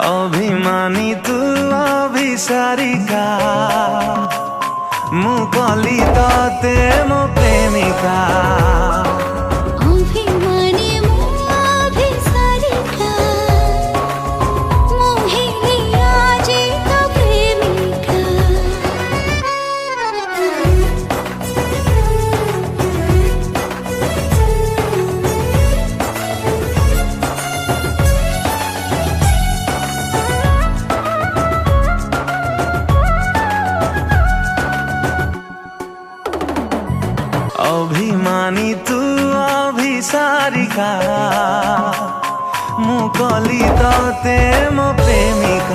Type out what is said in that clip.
अभिमानी तू अभिसारिका मु कली ते मो प्रेमिका अभिमानी तू अभिसारिका मु कली ते मो प्रेमिका।